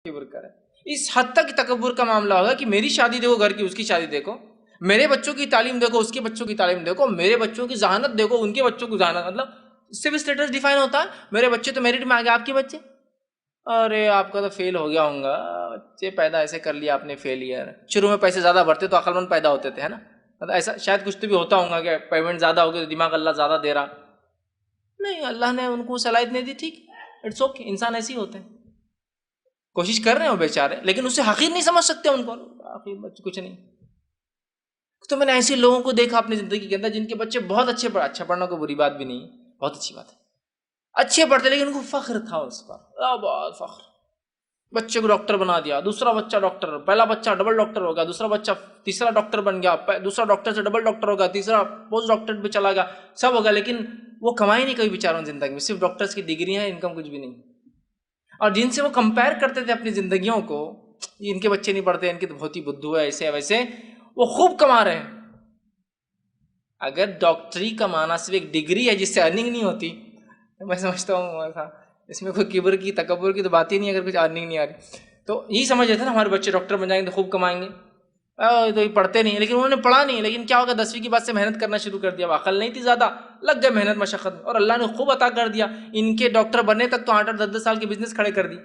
کبر کرے. اس حد تک تکبر کا معاملہ ہوگا کہ میری شادی دیکھو گھر کی، اس کی شادی دیکھو، میرے بچوں کی تعلیم دیکھو اس کے بچوں کی تعلیم دیکھو، میرے بچوں کی ذہانت دیکھو ان کے بچوں کی ذہانت. مطلب اس سے بھی اسٹیٹس ڈیفائن ہوتا ہے. میرے بچے تو میرٹ میں آ گئے، آپ کے بچے ارے آپ کا تو فیل ہو گیا ہوں گا، بچے پیدا ایسے کر لیا آپ نے فیلئر. شروع میں پیسے زیادہ بھرتے تو عقل مند پیدا ہوتے تھے، ہے نا. مطلب ایسا شاید کچھ تو بھی ہوتا ہوگا کہ پیمنٹ زیادہ ہو گئی تو دماغ اللہ زیادہ دے رہا. نہیں، اللہ نے ان کو صلاحیت نہیں دی، ٹھیک، اٹس اوکے. انسان ایسے ہی ہوتے ہیں، کوشش کر رہے ہیں وہ بیچارے، لیکن اسے حقیر نہیں سمجھ سکتے ان کو. کچھ نہیں. تو میں نے ایسے لوگوں کو دیکھا اپنی زندگی کے اندر جن کے بچے بہت اچھے پڑھے. اچھا پڑھنا کوئی بری بات بھی نہیں، بہت اچھی بات ہے، اچھے پڑھتے، لیکن ان کو فخر تھا اس پر، بہت فخر. بچے کو ڈاکٹر بنا دیا، دوسرا بچہ ڈاکٹر، پہلا بچہ ڈبل ڈاکٹر ہو گیا، دوسرا بچہ تیسرا ڈاکٹر بن گیا، دوسرا ڈاکٹر سے ڈبل ڈاکٹر ہو گیا، تیسرا پوسٹ ڈاکٹر پہ چلا گیا، سب ہو گیا، لیکن وہ کمائی نہیں کبھی بیچاروں زندگی میں. صرف ڈاکٹرس کی ڈگریاں ہیں، انکم کچھ بھی نہیں. اور جن سے وہ کمپیئر کرتے تھے اپنی زندگیوں کو، ان کے بچے نہیں پڑھتے، ان کی تو بہت ہی بدھو ہے، ایسے ویسے، وہ خوب کما رہے ہیں. اگر ڈاکٹری کمانا صرف ایک ڈگری ہے جس سے ارننگ نہیں ہوتی، تو میں سمجھتا ہوں ایسا اس میں کوئی کبر کی تکبر کی تو بات ہی نہیں. اگر کچھ ارننگ نہیں آ رہی تو یہی سمجھ رہے تھے نا ہمارے بچے ڈاکٹر بن جائیں گے تو خوب کمائیں گے. تو یہ پڑھتے نہیں، لیکن انہوں نے پڑھا نہیں، لیکن کیا ہوگا 10ویں کی بعد سے محنت کرنا شروع کر دیا. عقل نہیں تھی زیادہ، لگ گئے محنت مشقت میں، اور اللہ نے خوب عطا کر دیا. ان کے ڈاکٹر بننے تک تو 8-8 10-10 سال کے بزنس کھڑے کر دی.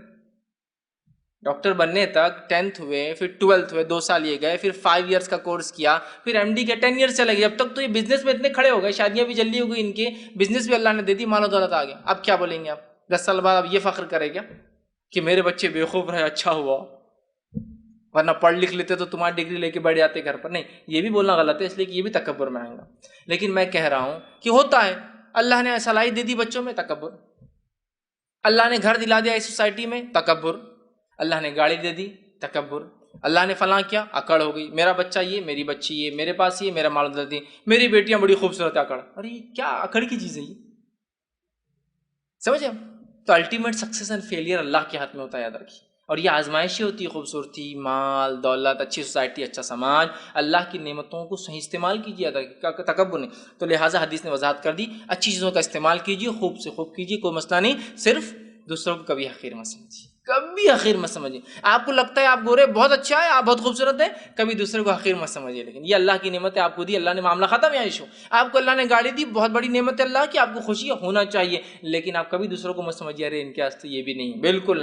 ڈاکٹر بننے تک 10th ہوئے، پھر 12th ہوئے، 2 سال یہ گئے، پھر 5 ایئرس کا کورس کیا، پھر ایم ڈی کے 10 ایئرس چلے گئے. اب تک تو یہ بزنس میں اتنے کھڑے ہو گئے، شادیاں بھی جلدی ہو گئی ان کے، بزنس بھی اللہ نے دے دی، مال و دولت آ گیا. اب کیا بولیں گے آپ 10 سال بعد؟ اب یہ فخر کرے کیا کہ میرے بچے بیوقوف رہے، اچھا ہوا، ورنہ پڑھ لکھ لیتے تو تمہاری ڈگری لے کے بیٹھ جاتے گھر پر. نہیں، یہ بھی بولنا غلط ہے، اس لیے کہ یہ بھی تکبر میں آئے گا. لیکن میں کہہ رہا ہوں کہ ہوتا ہے، اللہ نے صلاحیت دے دی بچوں میں، تکبر. اللہ نے گھر دلا دیا اس سوسائٹی میں، تکبر. اللہ نے گاڑی دے دی، تکبر. اللہ نے فلاں کیا، اکڑ ہو گئی. میرا بچہ یہ، میری بچی یہ، میرے پاس یہ، میرا مال دولت یہ، میری بیٹیاں بڑی خوبصورت، اکڑ. ارے کیا اکڑ کی چیز ہے یہ؟ سمجھے؟ تو الٹیمیٹ سکسیس اینڈ فیلئر اللہ کے ہاتھ میں ہوتا ہے، یاد رکھیے. اور یہ آزمائشیں ہوتی ہے، خوبصورتی، مال دولت، اچھی سوسائٹی، اچھا سماج. اللہ کی نعمتوں کو صحیح استعمال کیجیے، تکبر نہیں. تو لہٰذا حدیث نے وضاحت کر دی، اچھی چیزوں کا استعمال کیجیے، خوب سے خوب کیجیے، کوئی مسئلہ نہیں. صرف دوسروں کو کبھی حقیر مت سمجھیے، کبھی حقیر مت سمجھیے. آپ کو لگتا ہے آپ گورے بہت اچھا ہے، آپ بہت خوبصورت ہیں، کبھی دوسرے کو حقیر مت سمجھیے. لیکن یہ اللہ کی نعمت ہے، آپ کو دی، اللہ نے معاملہ ختم ہے. ایشو آپ کو اللہ نے گاڑی دی، بہت بڑی نعمت ہے اللہ کی، آپ کو خوشی ہونا چاہیے، لیکن آپ کبھی دوسروں کو مت سمجھیے ارے ان کے واسطے یہ بھی نہیں. بالکل